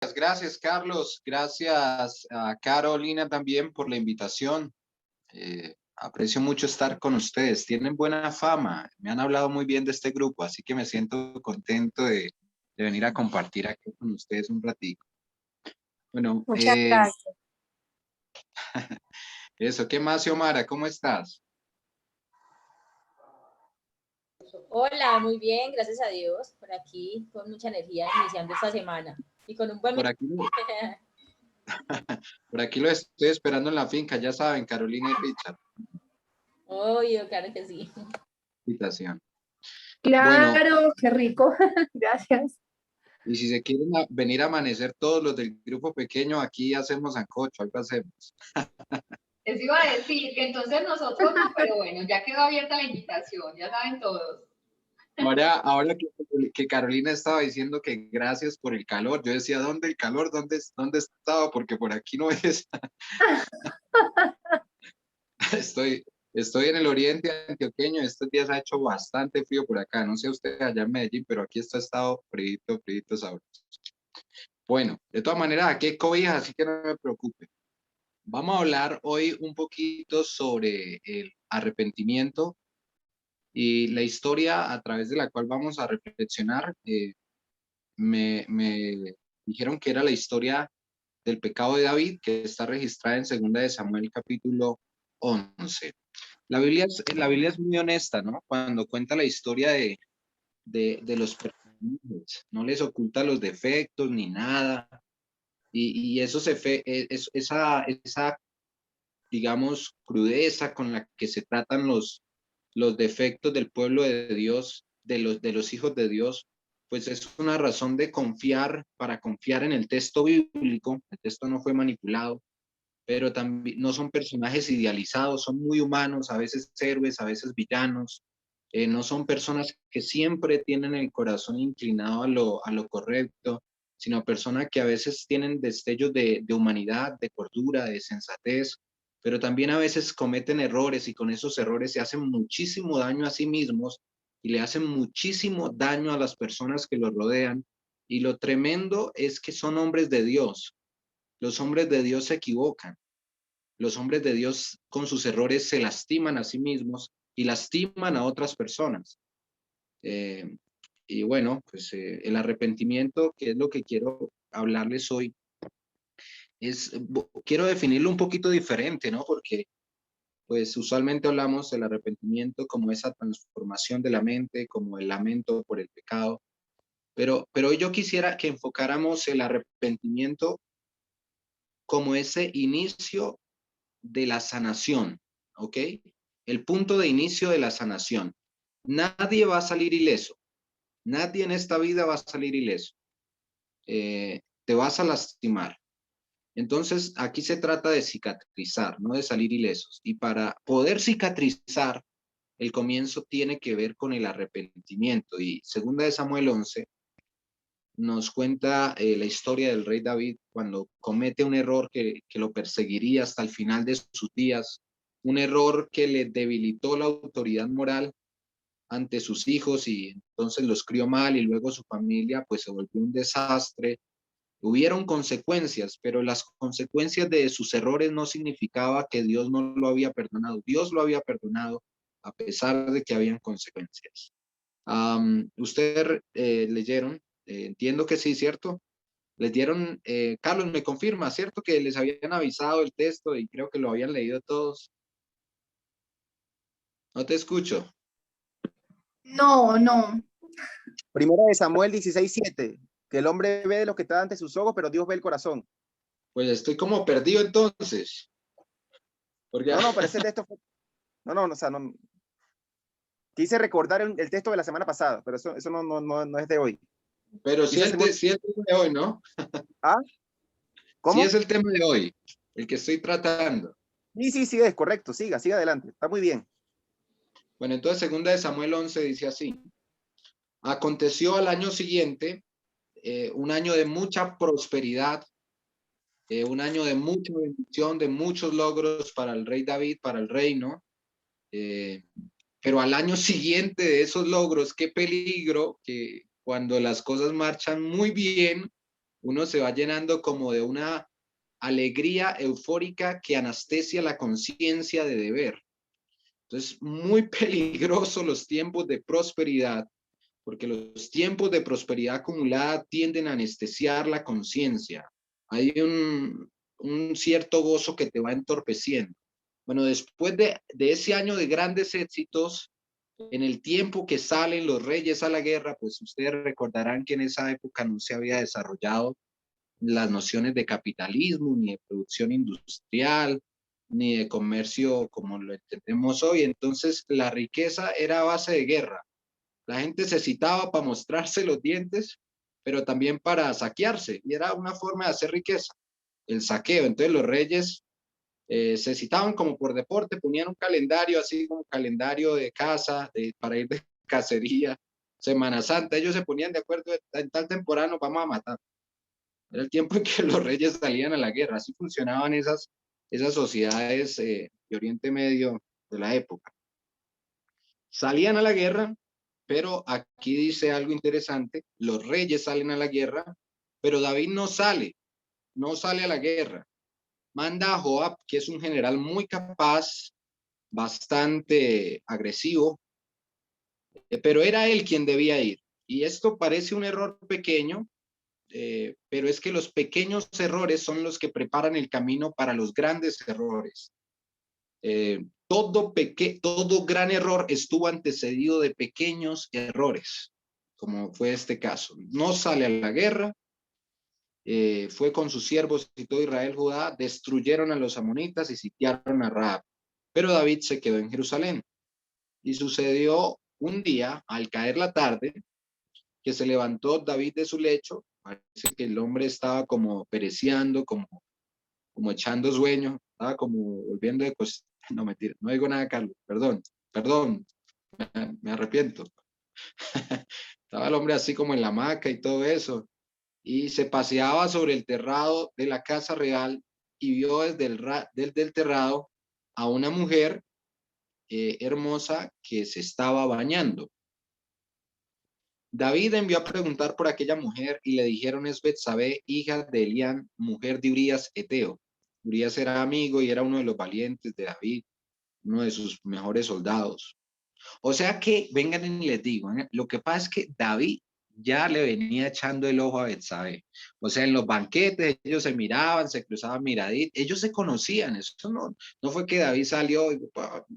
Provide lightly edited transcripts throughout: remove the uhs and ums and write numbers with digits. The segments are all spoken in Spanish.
Gracias, Carlos. Gracias a Carolina también por la invitación. Aprecio mucho estar con ustedes. Tienen buena fama. Me han hablado muy bien de este grupo, así que me siento contento de venir a compartir aquí con ustedes un ratito. Bueno, Muchas gracias. eso. ¿Qué más, Xiomara? ¿Cómo estás? Hola, muy bien, gracias a Dios. Por aquí con mucha energía iniciando esta semana y con un buen Por aquí, por aquí lo estoy esperando en la finca. Ya saben, Carolina y Richard. obvio, claro que sí. Invitación. Bueno, Claro, qué rico. Gracias. y si se quieren venir a amanecer todos los del grupo pequeño, aquí hacemos sancocho, algo hacemos. Les iba a decir que entonces nosotros no, pero bueno, ya quedó abierta la invitación, ya saben todos. Ahora que Carolina estaba diciendo que gracias por el calor, yo decía, ¿dónde el calor? ¿Dónde estaba? Porque por aquí no es. Estoy, estoy en el oriente antioqueño, estos días ha hecho bastante frío por acá. No sé usted allá en Medellín, pero aquí está estado frío, frío, sabroso. Bueno, de todas maneras, aquí hay cobijas, así que no me preocupe. Vamos a hablar hoy un poquito sobre el arrepentimiento y la historia a través de la cual vamos a reflexionar. Me dijeron que era la historia del pecado de David, que está registrada en 2 de Samuel capítulo 11. La Biblia es muy honesta, ¿no? Cuando cuenta la historia de los personajes, no les oculta los defectos ni nada. Y eso esa, digamos, crudeza con la que se tratan los defectos del pueblo de Dios, de los hijos de Dios, pues es una razón de confiar, para confiar en el texto bíblico. El texto no fue manipulado, pero también no son personajes idealizados, son muy humanos, a veces héroes, a veces villanos. No son personas que siempre tienen el corazón inclinado a lo correcto, sino personas que a veces tienen destellos de humanidad, de cordura, de sensatez, pero también a veces cometen errores y con esos errores se hacen muchísimo daño a sí mismos y le hacen muchísimo daño a las personas que los rodean. Y lo tremendo es que son hombres de Dios. Los hombres de Dios se equivocan. Los hombres de Dios con sus errores se lastiman a sí mismos y lastiman a otras personas. Eh, y bueno, pues el arrepentimiento, que es lo que quiero hablarles hoy, quiero definirlo un poquito diferente, ¿no? Porque pues usualmente hablamos del arrepentimiento como esa transformación de la mente, como el lamento por el pecado, pero hoy yo quisiera que enfocáramos el arrepentimiento como ese inicio de la sanación, ¿ok? El punto de inicio de la sanación. Nadie va a salir ileso. Nadie en esta vida va a salir ileso. Te vas a lastimar. Entonces, aquí se trata de cicatrizar, no de salir ilesos. Y para poder cicatrizar, el comienzo tiene que ver con el arrepentimiento. Y 2 de Samuel 11 nos cuenta la historia del rey David cuando comete un error que lo perseguiría hasta el final de sus días, un error que le debilitó la autoridad moral ante sus hijos y entonces los crió mal y luego su familia pues se volvió un desastre. Hubieron consecuencias, pero las consecuencias de sus errores no significaba que Dios no lo había perdonado. Dios lo había perdonado a pesar de que habían consecuencias. Ustedes leyeron, entiendo que sí, ¿cierto? Les dieron, Carlos me confirma, ¿cierto? Que les habían avisado el texto y creo que lo habían leído todos. No te escucho. No, no. 1 de Samuel 16:7, que el hombre ve lo que está ante sus ojos, pero Dios ve el corazón. Pues estoy como perdido entonces. Porque... No, pero ese texto fue... No, o sea, no. Quise recordar el texto de la semana pasada, pero eso no es de hoy. Pero sí, sí es el tema de hoy, ¿no? ¿Ah? Sí ¿Cómo? es el tema de hoy, el que estoy tratando. Sí, es correcto. Siga adelante. Está muy bien. Bueno, entonces 2 de Samuel 11 dice así. Aconteció al año siguiente, un año de mucha prosperidad, un año de mucha bendición, de muchos logros para el rey David, para el reino. Pero al año siguiente de esos logros, qué peligro que cuando las cosas marchan muy bien, uno se va llenando como de una alegría eufórica que anestesia la conciencia de deber. Entonces, muy peligroso los tiempos de prosperidad, porque los tiempos de prosperidad acumulada tienden a anestesiar la conciencia. Hay un cierto gozo que te va entorpeciendo. Bueno, después de ese año de grandes éxitos, en el tiempo que salen los reyes a la guerra, pues ustedes recordarán que en esa época no se había desarrollado las nociones de capitalismo, ni de producción industrial, ni de comercio como lo entendemos hoy. Entonces, la riqueza era a base de guerra. La gente se citaba para mostrarse los dientes, pero también para saquearse, y era una forma de hacer riqueza, el saqueo. Entonces, los reyes se citaban como por deporte, ponían un calendario así como calendario de casa, para ir de cacería, Semana Santa, ellos se ponían de acuerdo, en tal temporada nos vamos a matar. Era el tiempo en que los reyes salían a la guerra. Así funcionaban esas sociedades de Oriente Medio de la época. Salían a la guerra, pero aquí dice algo interesante, los reyes salen a la guerra, pero David no sale a la guerra. Manda a Joab, que es un general muy capaz, bastante agresivo, pero era él quien debía ir. Y esto parece un error pequeño, pero es que los pequeños errores son los que preparan el camino para los grandes errores. Todo gran error estuvo antecedido de pequeños errores, como fue este caso. No sale a la guerra, fue con sus siervos y todo Israel, Judá, destruyeron a los amonitas y sitiaron a Rahab. Pero David se quedó en Jerusalén. Y sucedió un día, al caer la tarde, que se levantó David de su lecho. Parece que el hombre estaba como pereciendo, como echando sueño, estaba como volviendo de cosas. No, mentira, no digo nada, Carlos, perdón, me arrepiento. Estaba el hombre así como en la hamaca y todo eso, y se paseaba sobre el terrado de la casa real y vio desde el terrado a una mujer hermosa que se estaba bañando. David envió a preguntar por aquella mujer y le dijeron: es Betsabé, hija de Elián, mujer de Urías Eteo. Urías era amigo y era uno de los valientes de David, uno de sus mejores soldados. O sea que, vengan y les digo, lo que pasa es que David ya le venía echando el ojo a Betsabé. O sea, en los banquetes ellos se miraban, se cruzaban miraditas, ellos se conocían. Eso no fue que David salió y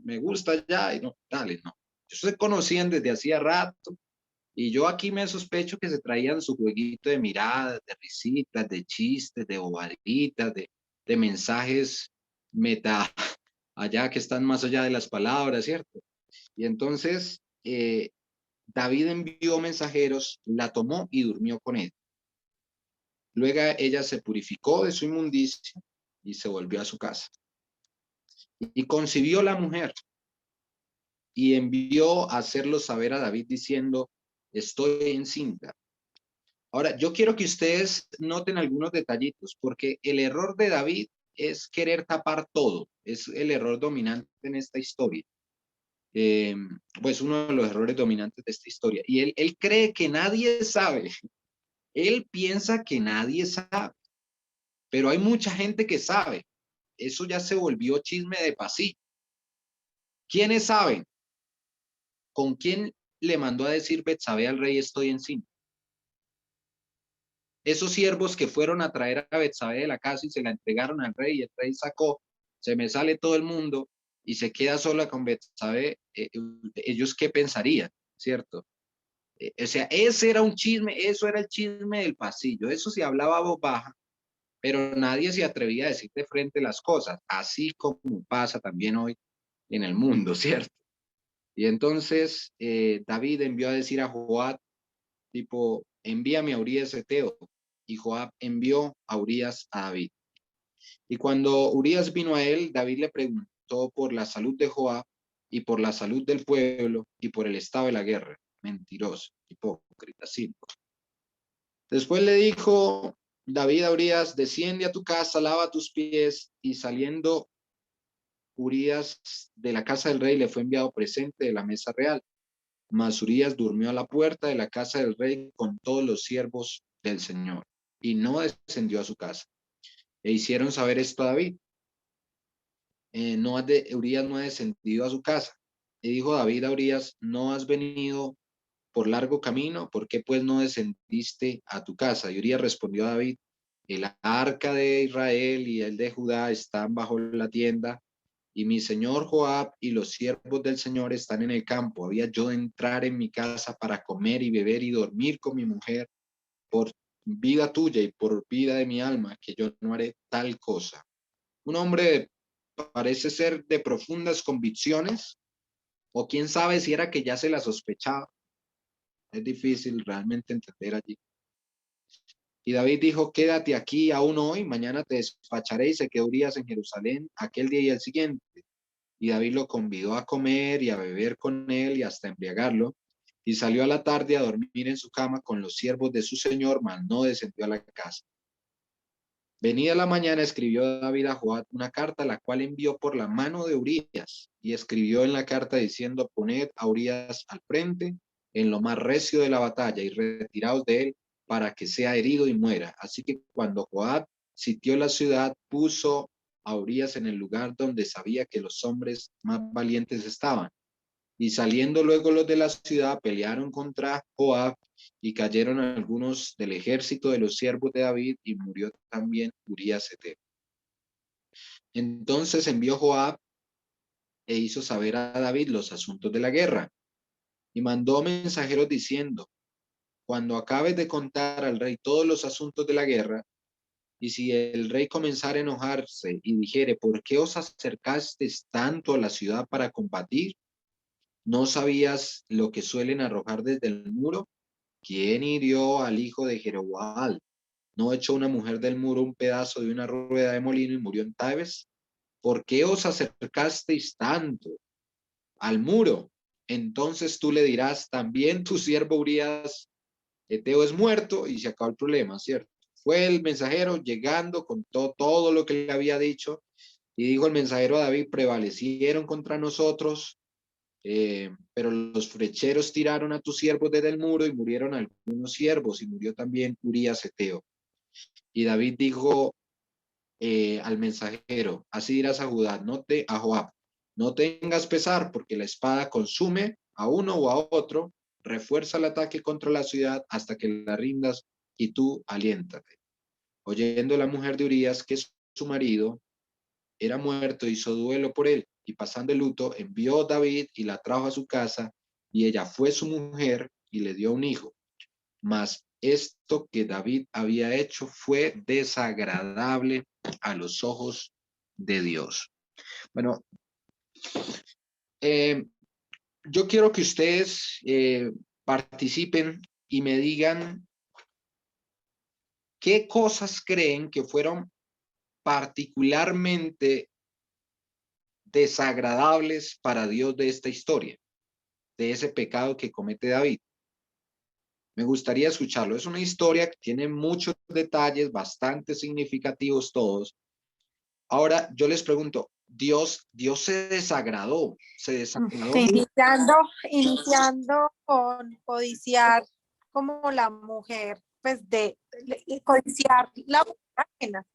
me gusta ya y no, dale, no. Ellos se conocían desde hacía rato. Y yo aquí me sospecho que se traían su jueguito de miradas, de risitas, de chistes, de bobaditas, de mensajes meta allá que están más allá de las palabras, ¿cierto? Y entonces David envió mensajeros, la tomó y durmió con él. Luego ella se purificó de su inmundicia y se volvió a su casa. Y concibió la mujer y envió a hacerlo saber a David diciendo: estoy encinta. Ahora, yo quiero que ustedes noten algunos detallitos, porque el error de David es querer tapar todo. Es el error dominante en esta historia. Pues uno de los errores dominantes de esta historia. Y él cree que nadie sabe. Él piensa que nadie sabe. Pero hay mucha gente que sabe. Eso ya se volvió chisme de pasillo. ¿Quiénes saben? ¿Con quién le mandó a decir Betsabé al rey: estoy encima? Esos siervos que fueron a traer a Betsabé de la casa y se la entregaron al rey, y el rey sacó, se me sale todo el mundo y se queda sola con Betsabé, ellos qué pensarían, ¿cierto? O sea, ese era un chisme, eso era el chisme del pasillo, eso se hablaba a voz baja, pero nadie se atrevía a decir de frente las cosas, así como pasa también hoy en el mundo, ¿cierto? Y entonces David envió a decir a Joab, tipo: envíame a Urías Eteo. Y Joab envió a Urías a David. Y cuando Urías vino a él, David le preguntó por la salud de Joab y por la salud del pueblo y por el estado de la guerra. Mentiroso, hipócrita, cínico. Después le dijo David a Urías: desciende a tu casa, lava tus pies. Y saliendo Urías de la casa del rey, le fue enviado presente de la mesa real. Mas Urías durmió a la puerta de la casa del rey con todos los siervos del Señor. y no descendió a su casa. E hicieron saber esto a David. Urías no ha descendido a su casa. Y dijo David a Urías, ¿no has venido por largo camino? ¿Por qué pues no descendiste a tu casa? Y Urías respondió a David, el arca de Israel y el de Judá están bajo la tienda, y mi señor Joab y los siervos del Señor están en el campo. ¿Había yo de entrar en mi casa para comer y beber y dormir con mi mujer? Por vida tuya y por vida de mi alma, que yo no haré tal cosa. Un hombre parece ser de profundas convicciones, o quién sabe si era que ya se la sospechaba. Es difícil realmente entender allí. Y David dijo, quédate aquí aún hoy, mañana te despacharé, y se quedó Urías en Jerusalén aquel día y el siguiente. Y David lo convidó a comer y a beber con él y hasta embriagarlo. Y salió a la tarde a dormir en su cama con los siervos de su señor, mas no descendió a la casa. Venida la mañana, escribió David a Joab una carta, la cual envió por la mano de Urías, y escribió en la carta diciendo, poned a Urías al frente en lo más recio de la batalla y retiraos de él para que sea herido y muera. Así que cuando Joab sitió la ciudad, puso a Urías en el lugar donde sabía que los hombres más valientes estaban. Y saliendo luego los de la ciudad, pelearon contra Joab y cayeron algunos del ejército de los siervos de David y murió también Urías Eteo. Entonces envió Joab e hizo saber a David los asuntos de la guerra y mandó mensajeros diciendo, cuando acabes de contar al rey todos los asuntos de la guerra, y si el rey comenzara a enojarse y dijere, ¿por qué os acercasteis tanto a la ciudad para combatir? ¿No sabías lo que suelen arrojar desde el muro? ¿Quién hirió al hijo de Jeroboam? ¿No echó una mujer del muro un pedazo de una rueda de molino y murió en Tebes? ¿Por qué os acercasteis tanto al muro? Entonces tú le dirás, también tu siervo Urías Eteo es muerto, y se acabó el problema, ¿cierto? Fue el mensajero llegando con todo lo que le había dicho, y dijo el mensajero a David, prevalecieron contra nosotros, pero los flecheros tiraron a tus siervos desde el muro y murieron algunos siervos, y murió también Urías Eteo. Y David dijo al mensajero, así dirás a a Joab, no tengas pesar, porque la espada consume a uno o a otro, refuerza el ataque contra la ciudad hasta que la rindas, y tú aliéntate. Oyendo la mujer de Urías que su marido era muerto, hizo duelo por él, y pasando el luto, envió a David y la trajo a su casa, y ella fue su mujer y le dio un hijo. Mas esto que David había hecho fue desagradable a los ojos de Dios. Bueno, yo quiero que ustedes participen y me digan qué cosas creen que fueron particularmente desagradables para Dios de esta historia, de ese pecado que comete David. Me gustaría escucharlo. Es una historia que tiene muchos detalles, bastante significativos todos. Ahora yo les pregunto, Dios se desagradó. Iniciando con codiciar como la mujer, pues codiciar la mujer ajena.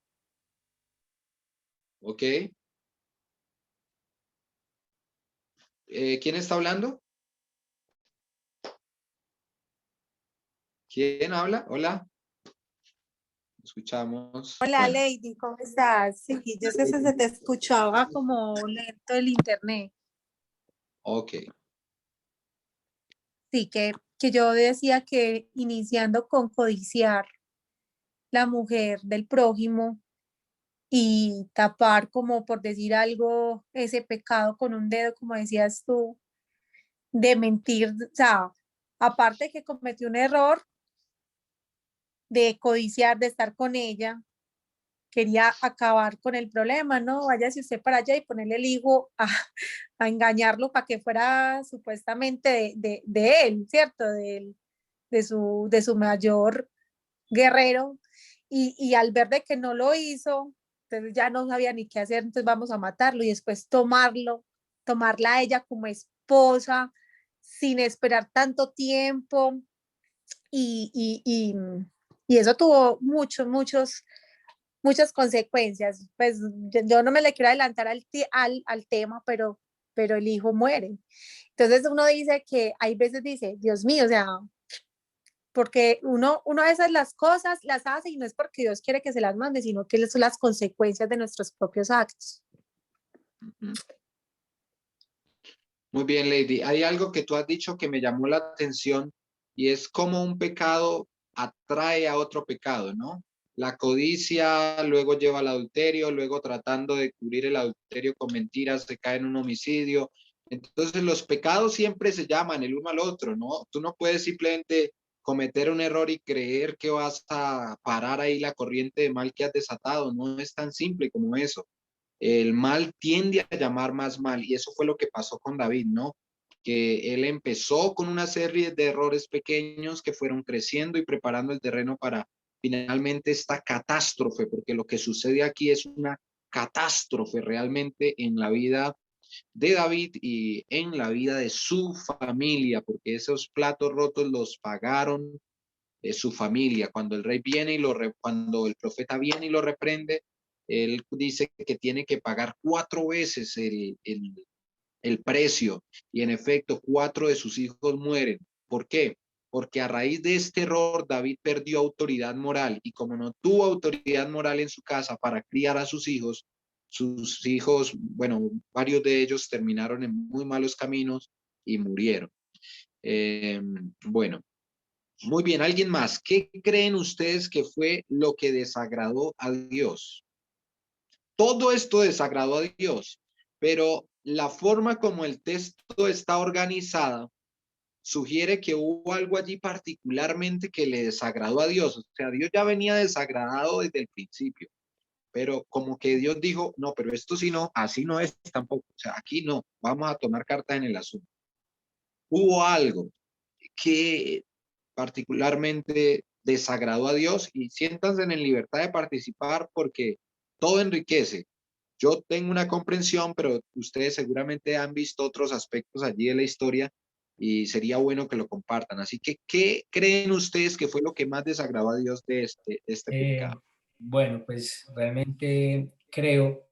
¿Ok? ¿Quién está hablando? ¿Quién habla? Hola. Escuchamos. Hola, Bueno, Lady, ¿cómo estás? Sí, yo sé que se te escuchaba como lento el internet. ok. Sí, que yo decía que iniciando con codiciar la mujer del prójimo y tapar, como por decir algo, ese pecado con un dedo, como decías tú, de mentir, o sea, aparte que cometió un error de codiciar, de estar con ella, quería acabar con el problema, ¿no? Váyase usted para allá y ponerle el hijo a engañarlo para que fuera supuestamente de él, ¿cierto? De su mayor guerrero. Y al ver de que no lo hizo, entonces ya no sabía ni qué hacer, entonces vamos a matarlo y después tomarla a ella como esposa, sin esperar tanto tiempo y Y eso tuvo muchas consecuencias. Pues yo no me le quiero adelantar al tema, pero el hijo muere. Entonces uno dice que hay veces dice, Dios mío, o sea, porque uno a veces las cosas las hace y no es porque Dios quiere que se las mande, sino que son las consecuencias de nuestros propios actos. Ujú. Muy bien, Lady. Hay algo que tú has dicho que me llamó la atención y es cómo un pecado atrae a otro pecado, ¿no? La codicia luego lleva al adulterio, luego tratando de cubrir el adulterio con mentiras se cae en un homicidio. Entonces los pecados siempre se llaman el uno al otro, ¿no? Tú no puedes simplemente cometer un error y creer que vas a parar ahí la corriente de mal que has desatado. No es tan simple como eso. El mal tiende a llamar más mal y eso fue lo que pasó con David, ¿no? Que él empezó con una serie de errores pequeños que fueron creciendo y preparando el terreno para finalmente esta catástrofe, porque lo que sucede aquí es una catástrofe realmente en la vida de David y en la vida de su familia, porque esos platos rotos los pagaron su familia. Cuando el rey viene y cuando el profeta viene y lo reprende, él dice que tiene que pagar 4 veces el precio y en efecto 4 de sus hijos mueren. ¿Por qué? Porque a raíz de este error David perdió autoridad moral y como no tuvo autoridad moral en su casa para criar a sus hijos, bueno, varios de ellos terminaron en muy malos caminos y murieron. Bueno, muy bien, ¿alguien más? ¿Qué creen ustedes que fue lo que desagradó a Dios? Todo esto desagradó a Dios, pero la forma como el texto está organizado sugiere que hubo algo allí particularmente que le desagradó a Dios. O sea, Dios ya venía desagradado desde el principio, pero como que Dios dijo, no, pero esto sí no, así no es tampoco. O sea, aquí no, vamos a tomar carta en el asunto. Hubo algo que particularmente desagradó a Dios y siéntanse en libertad de participar porque todo enriquece. Yo tengo una comprensión, pero ustedes seguramente han visto otros aspectos allí de la historia y sería bueno que lo compartan. Así que, ¿qué creen ustedes que fue lo que más desagradó a Dios de este pecado? Bueno, pues realmente creo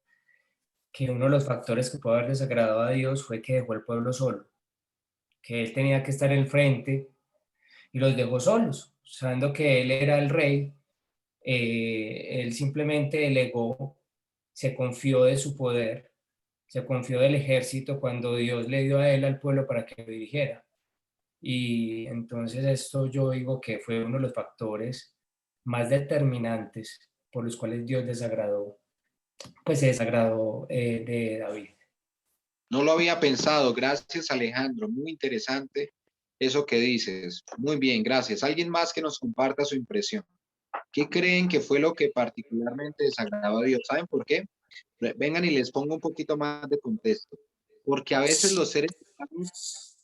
que uno de los factores que puede haber desagradado a Dios fue que dejó el pueblo solo, que él tenía que estar en frente y los dejó solos, sabiendo que él era el rey. Él simplemente delegó, se confió de su poder, se confió del ejército cuando Dios le dio a él al pueblo para que lo dirigiera. Y entonces esto yo digo que fue uno de los factores más determinantes por los cuales Dios desagradó, pues se desagradó de David. No lo había pensado. Gracias, Alejandro. Muy interesante eso que dices. Muy bien, gracias. ¿Alguien más que nos comparta su impresión? ¿Qué creen que fue lo que particularmente desagradó a Dios? ¿Saben por qué? Vengan y les pongo un poquito más de contexto. Porque a veces los seres humanos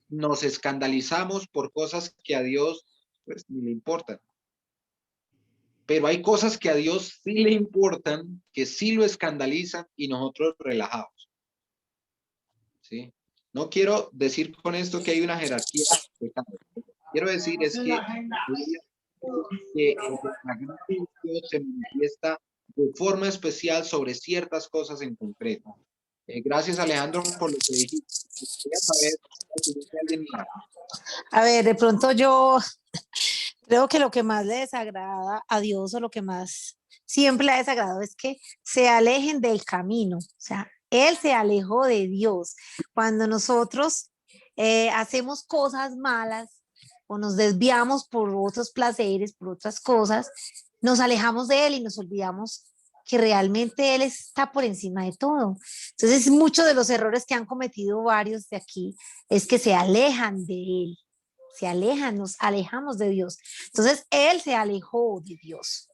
nos escandalizamos por cosas que a Dios pues ni le importan. Pero hay cosas que a Dios sí le importan, que sí lo escandalizan y nosotros relajamos. ¿Sí? No quiero decir con esto que hay una jerarquía de pecados. Quiero decir es que la gracia de Dios se manifiesta de forma especial sobre ciertas cosas en concreto. Gracias, Alejandro, por lo que dijiste. Quería saber si alguien más. A ver, de pronto yo creo que lo que más le desagrada a Dios o lo que más siempre le ha desagradado es que se alejen del camino. O sea, Él se alejó de Dios. Cuando nosotros hacemos cosas malas o nos desviamos por otros placeres, por otras cosas, nos alejamos de Él y nos olvidamos que realmente Él está por encima de todo. Entonces, muchos de los errores que han cometido varios de aquí es que se alejan de Él, se alejan, nos alejamos de Dios. Entonces, Él se alejó de Dios.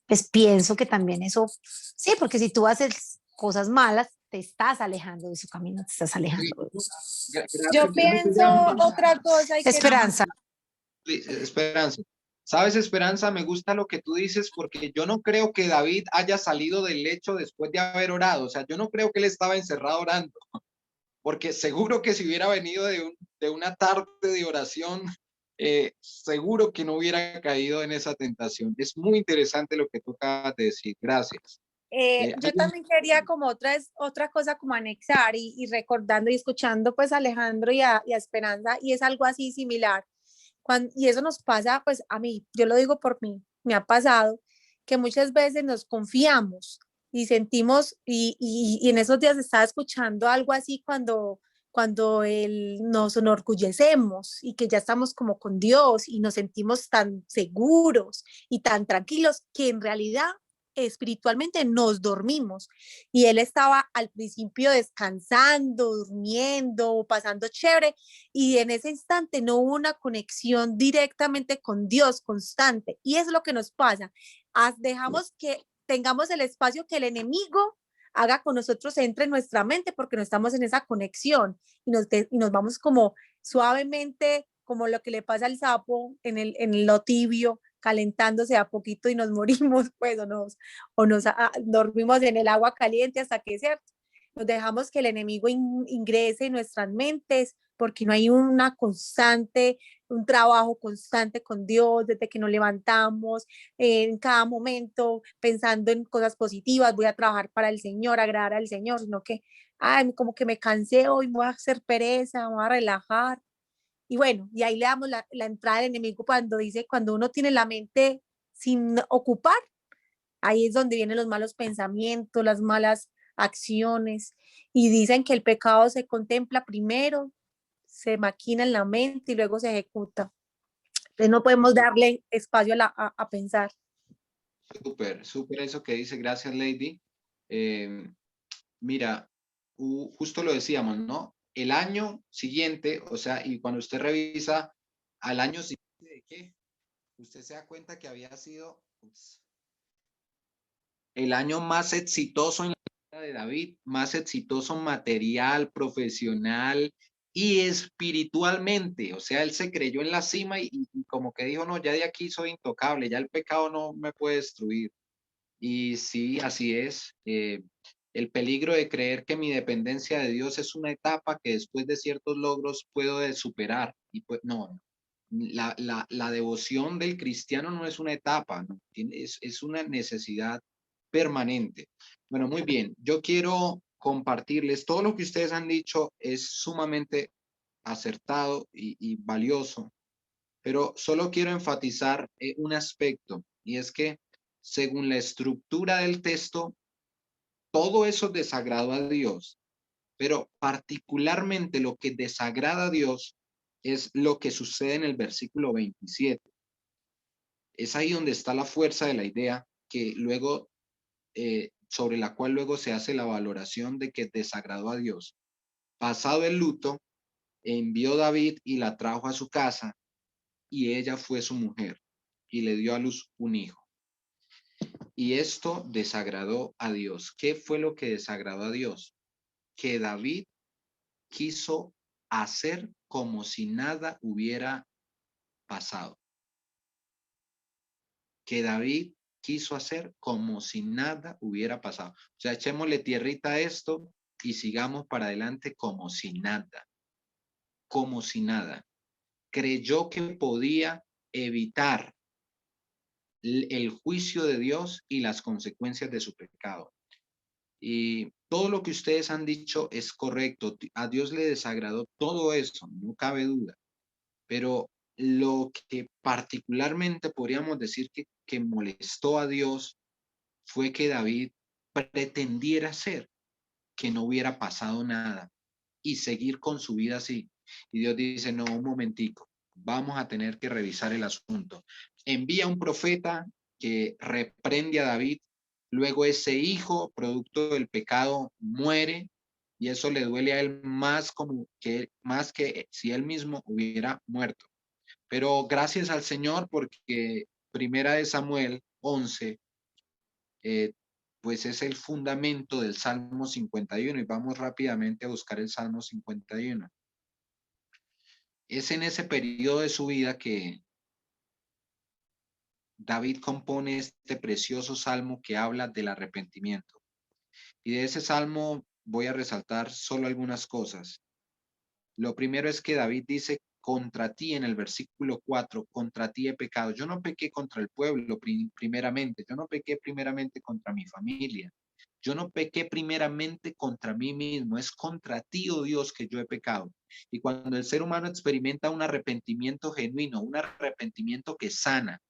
Pues pienso que también eso, sí, porque si tú haces cosas malas, te estás alejando de su camino, te estás alejando de Dios. Yo pienso otra cosa. Esperanza. Esperanza. ¿Sabes, Esperanza? Me gusta lo que tú dices porque yo no creo que David haya salido del lecho después de haber orado. O sea, yo no creo que él estaba encerrado orando, porque seguro que si hubiera venido de una tarde de oración, seguro que no hubiera caído en esa tentación. Es muy interesante lo que tú acabas de decir. Gracias. Yo también quería como otra cosa como anexar y recordando y escuchando pues a Alejandro y a Esperanza, y es algo así similar. Y eso nos pasa pues a mí, yo lo digo por mí, me ha pasado que muchas veces nos confiamos y sentimos, y en esos días estaba escuchando algo así cuando nos enorgullecemos y que ya estamos como con Dios y nos sentimos tan seguros y tan tranquilos que en realidad espiritualmente nos dormimos, y él estaba al principio descansando, durmiendo, pasando chévere, y en ese instante no hubo una conexión directamente con Dios constante, y es lo que nos pasa. Dejamos que tengamos el espacio que el enemigo haga con nosotros, entre en nuestra mente, porque no estamos en esa conexión, y nos vamos como suavemente, como lo que le pasa al sapo en lo tibio, calentándose a poquito y nos morimos, pues, o nos dormimos en el agua caliente hasta que, ¿cierto? Nos dejamos que el enemigo ingrese en nuestras mentes, porque no hay un trabajo constante con Dios, desde que nos levantamos, en cada momento, pensando en cosas positivas, voy a trabajar para el Señor, agradar al Señor, sino que, ay, como que me cansé hoy, voy a hacer pereza, voy a relajar. Y bueno, y ahí le damos la entrada al enemigo cuando dice, cuando uno tiene la mente sin ocupar, ahí es donde vienen los malos pensamientos, las malas acciones. Y dicen que el pecado se contempla primero, se maquina en la mente y luego se ejecuta. Entonces no podemos darle espacio a pensar. Súper, súper eso que dice. Gracias, Lady. Mira, justo lo decíamos, ¿no? El año siguiente, o sea, y cuando usted revisa al año siguiente de qué, usted se da cuenta que había sido el año más exitoso en la vida de David, más exitoso material, profesional y espiritualmente. O sea, él se creyó en la cima y como que dijo, no, ya de aquí soy intocable, ya el pecado no me puede destruir. Y sí, así es. El peligro de creer que mi dependencia de Dios es una etapa que después de ciertos logros puedo superar. Y pues no, la devoción del cristiano no es una etapa, ¿no? Es una necesidad permanente. Bueno, muy bien. Yo quiero compartirles todo lo que ustedes han dicho, es sumamente acertado y valioso, pero solo quiero enfatizar un aspecto, y es que según la estructura del texto, todo eso desagrada a Dios, pero particularmente lo que desagrada a Dios es lo que sucede en el versículo 27. Es ahí donde está la fuerza de la idea que luego, sobre la cual luego se hace la valoración de que desagradó a Dios. Pasado el luto, envió David y la trajo a su casa, y ella fue su mujer, y le dio a luz un hijo. Y esto desagradó a Dios. ¿Qué fue lo que desagradó a Dios? Que David quiso hacer como si nada hubiera pasado. Que David quiso hacer como si nada hubiera pasado. O sea, echémosle tierrita a esto y sigamos para adelante como si nada. Como si nada. Creyó que podía evitar el juicio de Dios y las consecuencias de su pecado. Y todo lo que ustedes han dicho es correcto. A Dios le desagradó todo eso, no cabe duda. Pero lo que particularmente podríamos decir que molestó a Dios fue que David pretendiera ser que no hubiera pasado nada y seguir con su vida así. Y Dios dice, no, un momentico, vamos a tener que revisar el asunto. Envía un profeta que reprende a David, luego ese hijo, producto del pecado, muere, y eso le duele a él más más que si él mismo hubiera muerto. Pero gracias al Señor, porque Primera de Samuel 11, pues es el fundamento del Salmo 51, y vamos rápidamente a buscar el Salmo 51. Es en ese periodo de su vida que David compone este precioso salmo que habla del arrepentimiento. Y de ese salmo voy a resaltar solo algunas cosas. Lo primero es que David dice, contra ti en el versículo 4, contra ti he pecado. Yo no pequé contra el pueblo primeramente, yo no pequé primeramente contra mi familia, yo no pequé primeramente contra mí mismo, es contra ti, oh Dios, que yo he pecado. Y cuando el ser humano experimenta un arrepentimiento genuino, un arrepentimiento que sana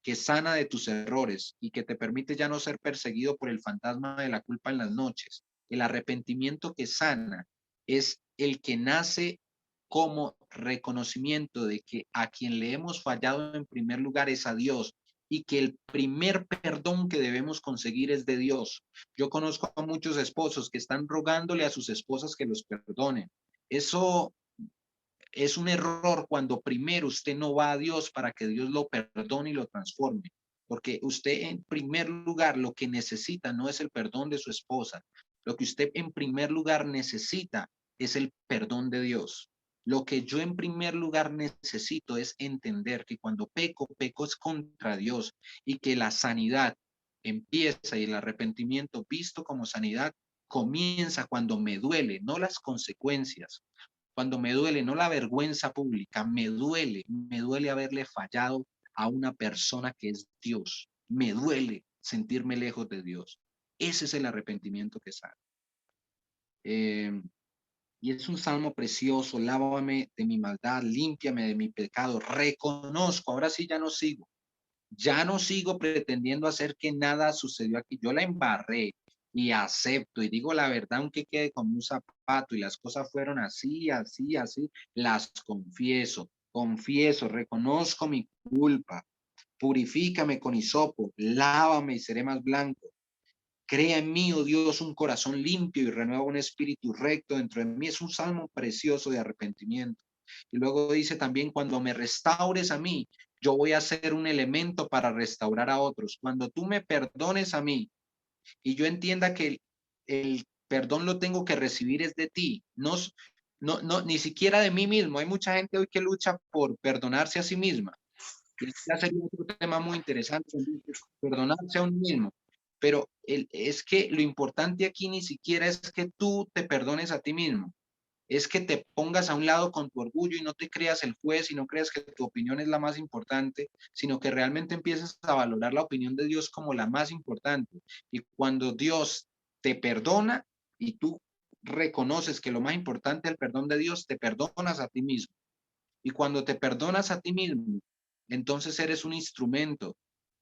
de tus errores y que te permite ya no ser perseguido por el fantasma de la culpa en las noches, el arrepentimiento que sana es el que nace como reconocimiento de que a quien le hemos fallado en primer lugar es a Dios y que el primer perdón que debemos conseguir es de Dios. Yo conozco a muchos esposos que están rogándole a sus esposas que los perdonen. Eso es un error cuando primero usted no va a Dios para que Dios lo perdone y lo transforme. Porque usted en primer lugar lo que necesita no es el perdón de su esposa. Lo que usted en primer lugar necesita es el perdón de Dios. Lo que yo en primer lugar necesito es entender que cuando peco, peco es contra Dios y que la sanidad empieza y el arrepentimiento visto como sanidad comienza cuando me duele, no las consecuencias. Cuando me duele, no la vergüenza pública, me duele haberle fallado a una persona que es Dios. Me duele sentirme lejos de Dios. Ese es el arrepentimiento que sale. Y es un salmo precioso, lávame de mi maldad, límpiame de mi pecado, reconozco, ahora sí ya no sigo pretendiendo hacer que nada sucedió aquí, yo la embarré y acepto y digo la verdad aunque quede como un zapato y las cosas fueron así, las confieso, reconozco mi culpa, purifícame con hisopo, lávame y seré más blanco. Crea en mí, oh Dios, un corazón limpio y renueva un espíritu recto dentro de mí. Es un salmo precioso de arrepentimiento. Y luego dice también, cuando me restaures a mí, yo voy a ser un elemento para restaurar a otros. Cuando tú me perdones a mí y yo entienda que el perdón lo tengo que recibir es de ti, no, ni siquiera de mí mismo. Hay mucha gente hoy que lucha por perdonarse a sí misma. Y ya sería otro tema muy interesante, perdonarse a uno mismo. Pero es que lo importante aquí ni siquiera es que tú te perdones a ti mismo, es que te pongas a un lado con tu orgullo y no te creas el juez y no creas que tu opinión es la más importante, sino que realmente empieces a valorar la opinión de Dios como la más importante. Y cuando Dios te perdona y tú reconoces que lo más importante es el perdón de Dios, te perdonas a ti mismo. Y cuando te perdonas a ti mismo, entonces eres un instrumento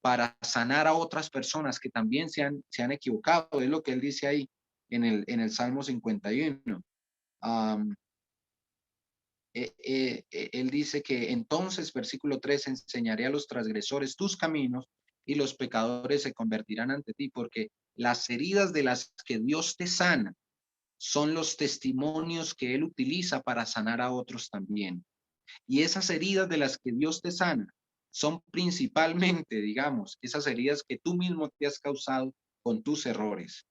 para sanar a otras personas que también se han equivocado. Es lo que él dice ahí en el Salmo 51. Él dice que entonces, versículo 3, enseñaré a los transgresores tus caminos y los pecadores se convertirán ante ti, porque las heridas de las que Dios te sana son los testimonios que él utiliza para sanar a otros también. Y esas heridas de las que Dios te sana son principalmente, digamos, esas heridas que tú mismo te has causado con tus errores.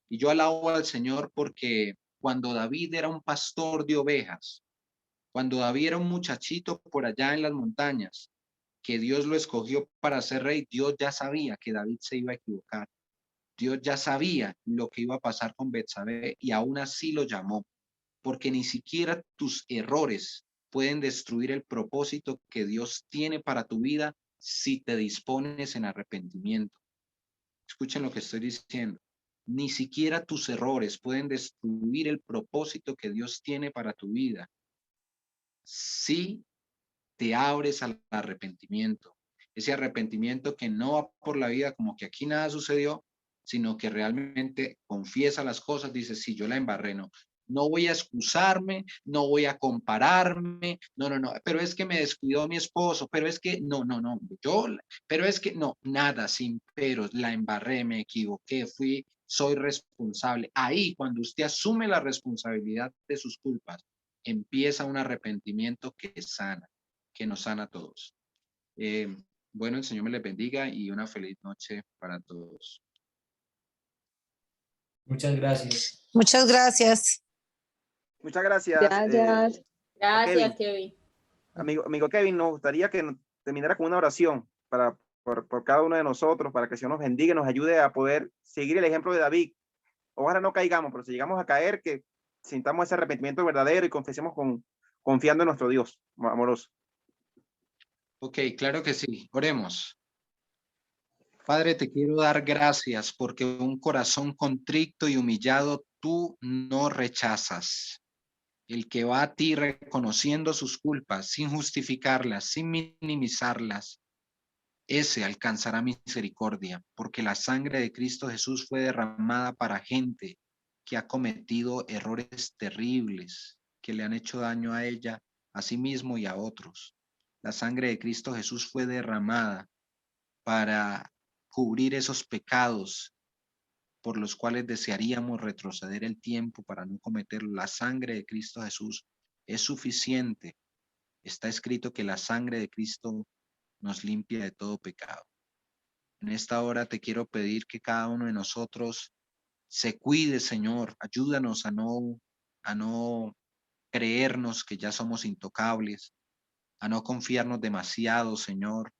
Y yo alabo al Señor porque cuando David era un pastor de ovejas, cuando David era un muchachito por allá en las montañas, que Dios lo escogió para ser rey, Dios ya sabía que David se iba a equivocar. Dios ya sabía lo que iba a pasar con Betsabé y aún así lo llamó, porque ni siquiera tus errores pueden destruir el propósito que Dios tiene para tu vida si te dispones en arrepentimiento. Escuchen lo que estoy diciendo. Ni siquiera tus errores pueden destruir el propósito que Dios tiene para tu vida si te abres al arrepentimiento. Ese arrepentimiento que no va por la vida como que aquí nada sucedió, sino que realmente confiesa las cosas, dice, sí, yo la embarré, no voy a excusarme, no voy a compararme, no, pero es que me descuidó mi esposo, pero es que, no, pero es que, no, nada, sin peros, la embarré, me equivoqué, soy responsable. Ahí, cuando usted asume la responsabilidad de sus culpas, empieza un arrepentimiento que sana, que nos sana a todos. Bueno, el Señor me les bendiga y una feliz noche para todos. Muchas gracias. Muchas gracias. Muchas gracias. Gracias, Kevin. Kevin. Amigo Kevin, nos gustaría que terminara con una oración por cada uno de nosotros, para que el Señor nos bendiga y nos ayude a poder seguir el ejemplo de David. Ojalá no caigamos, pero si llegamos a caer, que sintamos ese arrepentimiento verdadero y confesemos con confiando en nuestro Dios amoroso. Ok, claro que sí. Oremos. Padre, te quiero dar gracias porque un corazón contrito y humillado tú no rechazas. El que va a ti reconociendo sus culpas, sin justificarlas, sin minimizarlas, ese alcanzará misericordia, porque la sangre de Cristo Jesús fue derramada para gente que ha cometido errores terribles, que le han hecho daño a ella, a sí mismo y a otros. La sangre de Cristo Jesús fue derramada para cubrir esos pecados por los cuales desearíamos retroceder el tiempo para no cometerlo. La sangre de Cristo Jesús es suficiente. Está escrito que la sangre de Cristo nos limpia de todo pecado. En esta hora te quiero pedir que cada uno de nosotros se cuide, Señor. Ayúdanos a no creernos que ya somos intocables, a no confiarnos demasiado, Señor.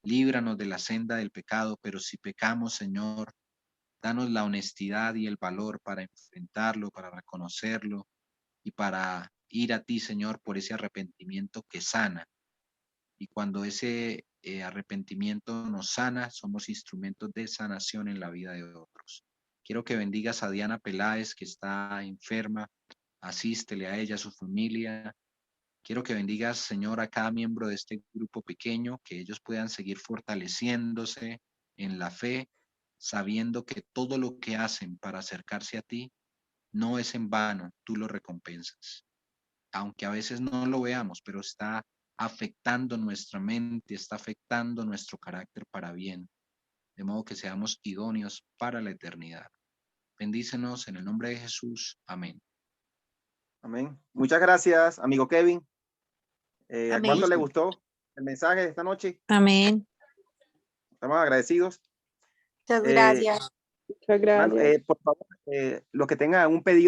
Líbranos de la senda del pecado, pero si pecamos, Señor, danos la honestidad y el valor para enfrentarlo, para reconocerlo y para ir a ti, Señor, por ese arrepentimiento que sana. Y cuando ese arrepentimiento nos sana, somos instrumentos de sanación en la vida de otros. Quiero que bendigas a Diana Peláez, que está enferma. Asístele a ella, a su familia. Quiero que bendigas, Señor, a cada miembro de este grupo pequeño, que ellos puedan seguir fortaleciéndose en la fe, sabiendo que todo lo que hacen para acercarse a ti no es en vano, tú lo recompensas. Aunque a veces no lo veamos, pero está afectando nuestra mente, está afectando nuestro carácter para bien, de modo que seamos idóneos para la eternidad. Bendícenos en el nombre de Jesús. Amén. Amén. Muchas gracias, amigo Kevin. ¿A Amén. cuánto le gustó el mensaje de esta noche? Amén. Estamos agradecidos. Muchas gracias. Muchas gracias. Por favor, los que tengan un pedido